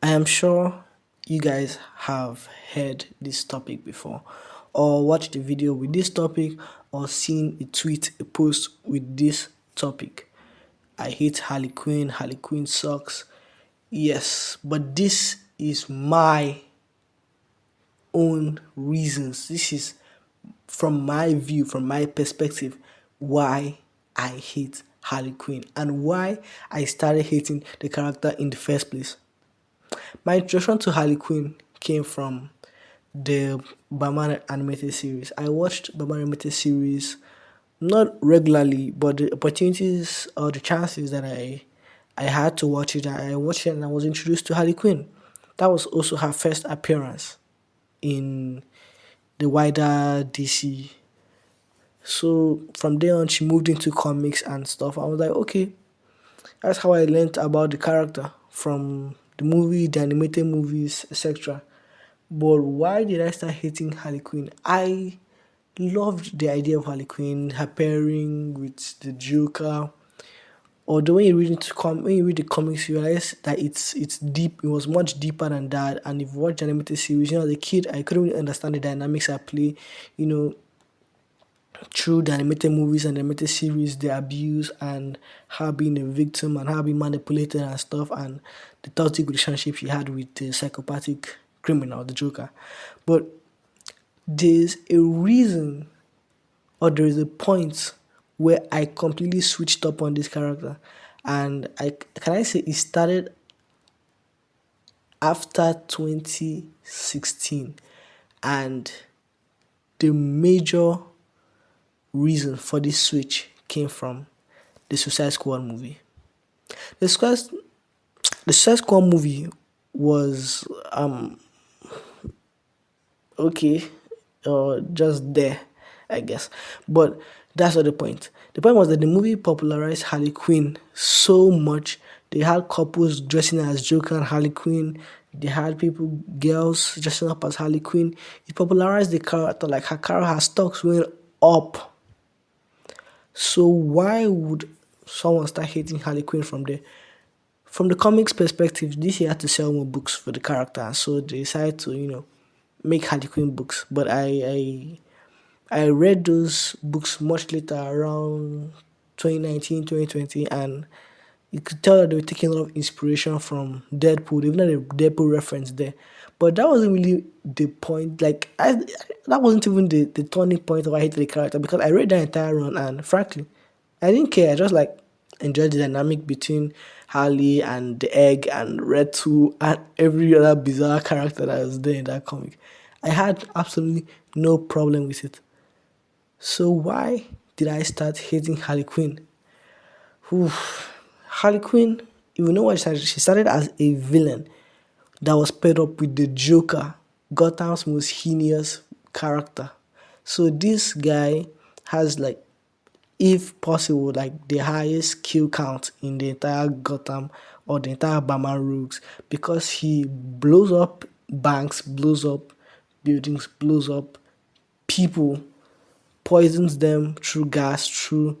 I am sure you guys have heard this topic before, or watched a video with this topic, or seen a tweet, a post with this topic. I hate Harley Quinn, Harley Quinn sucks. Yes, but this is my own reasons. This is from my view, from my perspective, why I hate Harley Quinn and why I started hating the character in the first place. My introduction to Harley Quinn came from the Batman animated series. I watched Batman animated series not regularly, but the opportunities or the chances that I had to watch it, I watched it and I was introduced to Harley Quinn. That was also her first appearance in the wider DC. So from there on, she moved into comics and stuff. I was like, okay, that's how I learned about the character from the movie, the animated movies, etc. But why did I start hating Harley Quinn? I loved the idea of Harley Quinn, her pairing with the Joker. Although when you read the comics, you realize that it's deep. It was much deeper than that. And if you watch the animated series, as a kid, I couldn't really understand the dynamics at play. You know, through the animated movies and the animated series, the abuse and her being a victim and her being manipulated and stuff, and the toxic relationship she had with the psychopathic criminal, the Joker. But there's a reason, or there is a point where I completely switched up on this character, and I say it started after 2016, and the major reason for this switch came from the Suicide Squad movie. The Suicide, the Suicide Squad movie was okay, just there, I guess. But that's not the point. The point was that the movie popularized Harley Quinn so much. They had couples dressing as Joker and Harley Quinn. They had girls dressing up as Harley Quinn. It popularized the character, like her stocks went up. So why would someone start hating Harley Quinn from there? From the comics perspective, DC had to sell more books for the character, so they decided to, make Harley Quinn books. But I read those books much later, around 2019, 2020, and you could tell that they were taking a lot of inspiration from Deadpool. Even had a Deadpool reference there. But that wasn't really the point. That wasn't even the turning point of why I hated the character, because I read the entire run and frankly, I didn't care. I just enjoyed the dynamic between Harley and the Egg and Red 2 and every other bizarre character that was there in that comic. I had absolutely no problem with it. So why did I start hating Harley Quinn? Harley Quinn, you know what she started as a villain that was paired up with the Joker, Gotham's most heinous character. So this guy has if possible, the highest kill count in the entire Gotham or the entire Batman rogues, because he blows up banks, blows up buildings, blows up people, poisons them through gas, through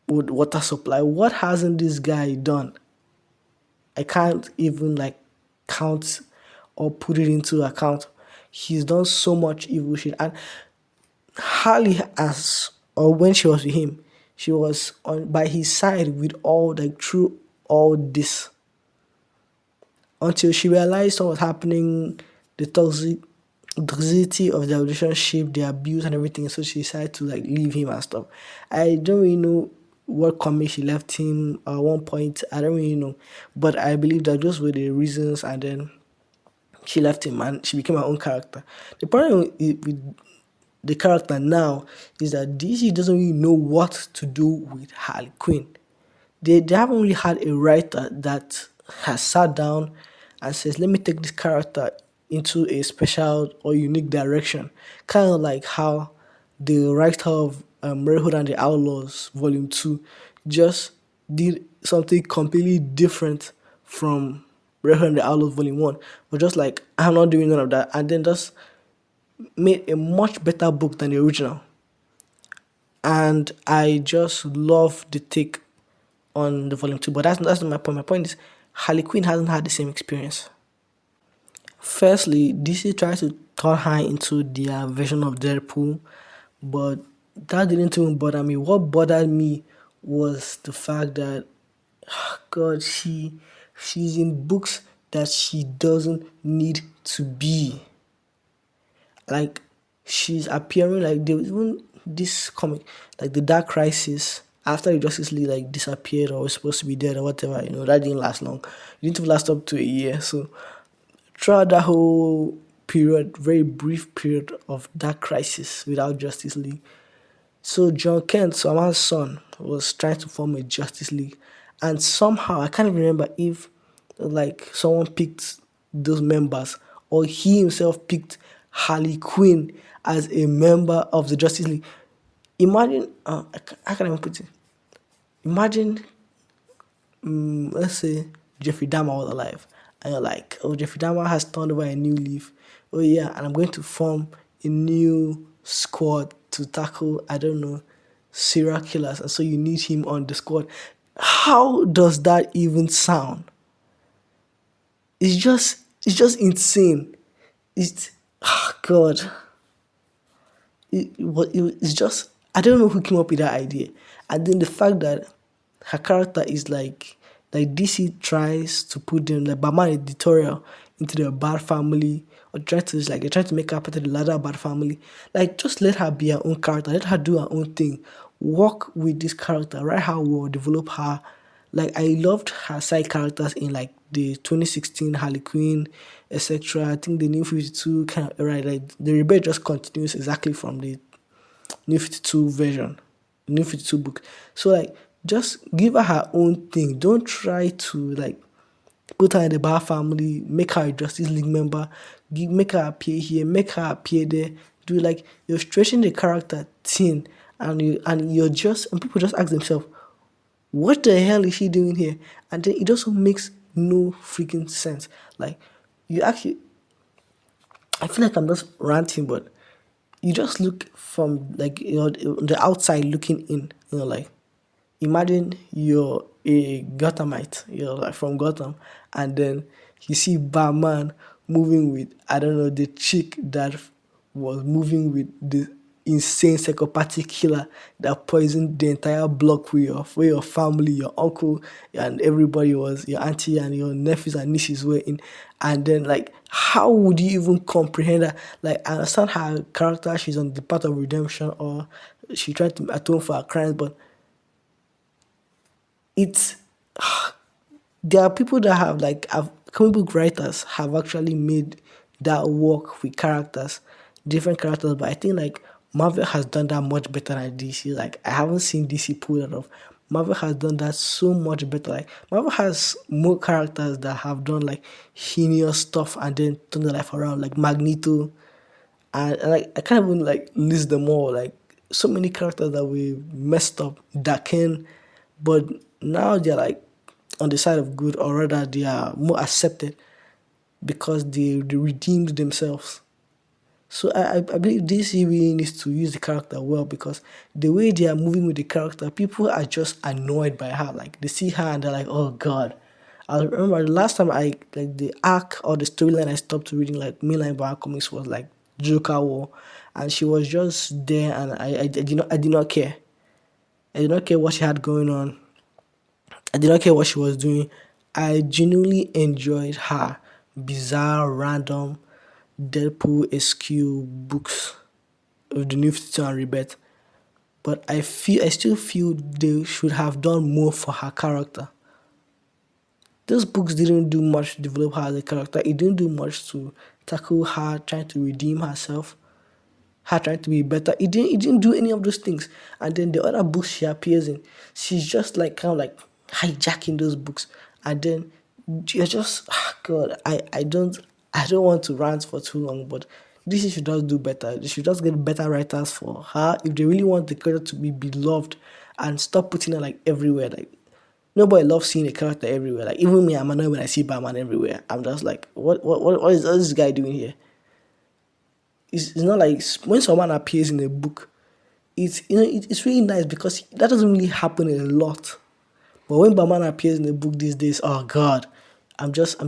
water supply. What hasn't this guy done? I can't even count or put it into account. He's done so much evil shit. And Harley, when she was with him, she was on by his side with through all this, until she realized what was happening, the toxicity of their relationship, the abuse and everything. So she decided to leave him and stuff. I don't really know what comic she left him at one point. I don't really know, but I believe that those were the reasons, and then she left him and she became her own character. The problem with the character now is that DC doesn't really know what to do with Harley Quinn. They haven't really had a writer that has sat down and says, let me take this character into a special or unique direction. Kind of like how the writer of Red Hood and the Outlaws Volume 2 just did something completely different from Red Hood and the Outlaws Volume 1. But just I'm not doing none of that. And then just made a much better book than the original. And I just love the take on the volume 2. But that's not my point. My point is Harley Quinn hasn't had the same experience. Firstly, DC tried to turn her into their version of Deadpool, but that didn't even bother me. What bothered me was the fact that God, she's in books that she doesn't need to be. Like she's appearing like there was even this comic, like the Dark Crisis, after the Justice League like disappeared or was supposed to be dead or whatever, that didn't last long. It didn't even last up to a year. So throughout that whole period, very brief period of Dark Crisis without Justice League, so John Kent, Superman's son, was trying to form a Justice League, and somehow I can't even remember if like someone picked those members or he himself picked Harley Quinn as a member of the Justice League. Imagine, I can't even put it. Imagine, let's say Jeffrey Dahmer was alive, and you're like, oh, Jeffrey Dahmer has turned over a new leaf. Oh yeah, and I'm going to form a new squad to tackle, I don't know, serial killers, and so you need him on the squad. How does that even sound? It's just insane. It's God. It's just I don't know who came up with that idea, and then the fact that her character is like DC tries to put them like Batman editorial into the bad family, or try to like they're trying to make her part of the ladder bad family. Like just let her be her own character, let her do her own thing, work with this character, write her well, develop her. Like I loved her side characters in like the 2016 Harley Quinn, etc. I think the New 52 kind of right, like the rebate just continues exactly from the New 52 version, New 52 book. So like just give her her own thing. Don't try to like put her in the Bar family, make her a Justice League member, make her appear here, make her appear there. Do like you're stretching the character thin, and people just ask themselves, what the hell is she doing here? And then it also makes no freaking sense. Like you actually, I feel like I'm just ranting, but you just look from like the outside looking in, like imagine you're a Gothamite, you're like from Gotham, and then you see Batman moving with, I don't know, the chick that was moving with the insane psychopathic killer that poisoned the entire block where your family, your uncle, and everybody was, your auntie and your nephews and nieces were in. And then like how would you even comprehend that? Like I understand her character, she's on the path of redemption, or she tried to atone for her crimes, but it's there are people that have comic book writers have actually made that work with characters, different characters. But I think like Marvel has done that much better than DC. Like I haven't seen DC pull that off. Marvel has done that so much better. Like Marvel has more characters that have done like heinous stuff and then turn their life around, like Magneto, and like I can't even like list them all. Like so many characters that we messed up that can, but now they're like on the side of good, or rather they are more accepted because they redeemed themselves. So I believe DC really needs to use the character well, because the way they are moving with the character, people are just annoyed by her. Like they see her and they're like, oh God. I remember the last time I like the arc or the storyline I stopped reading like mainline Bar comics was like Joker War, and she was just there, and I did not care. I did not care what she had going on. I did not care what she was doing. I genuinely enjoyed her bizarre, random, Deadpool SQ books of the New 52 and Rebirth. But I still feel they should have done more for her character. Those books didn't do much to develop her as a character. It didn't do much to tackle her trying to redeem herself, her trying to be better. It didn't do any of those things. And then the other books she appears in, she's just like kind of like hijacking those books. And then you're just God, I don't want to rant for too long, but this should just do better. They should just get better writers for her if they really want the character to be beloved, and stop putting her like everywhere. Like nobody loves seeing a character everywhere. Like even me, I'm annoyed when I see Batman everywhere. I'm just like, what is this guy doing here? It's not like when someone appears in a book, it's really nice because that doesn't really happen a lot. But when Batman appears in a book these days, oh God, I'm just